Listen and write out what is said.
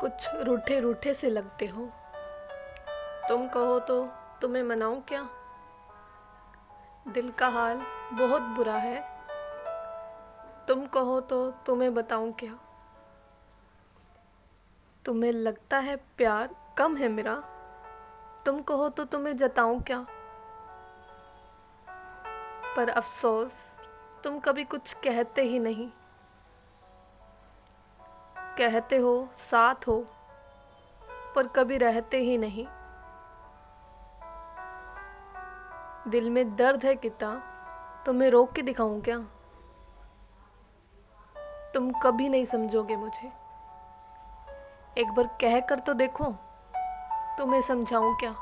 कुछ रूठे रूठे से लगते हो। तुम कहो तो तुम्हें मनाऊं क्या। दिल का हाल बहुत बुरा है। तुम कहो तो तुम्हें बताऊं क्या। तुम्हें लगता है प्यार कम है मेरा। तुम कहो तो तुम्हें जताऊं क्या। पर अफसोस तुम कभी कुछ कहते ही नहीं। कहते हो साथ हो, पर कभी रहते ही नहीं। दिल में दर्द है कितना, तुम्हें रोक के दिखाऊं क्या। तुम कभी नहीं समझोगे मुझे। एक बार कह कर तो देखो, तुम्हें समझाऊं क्या।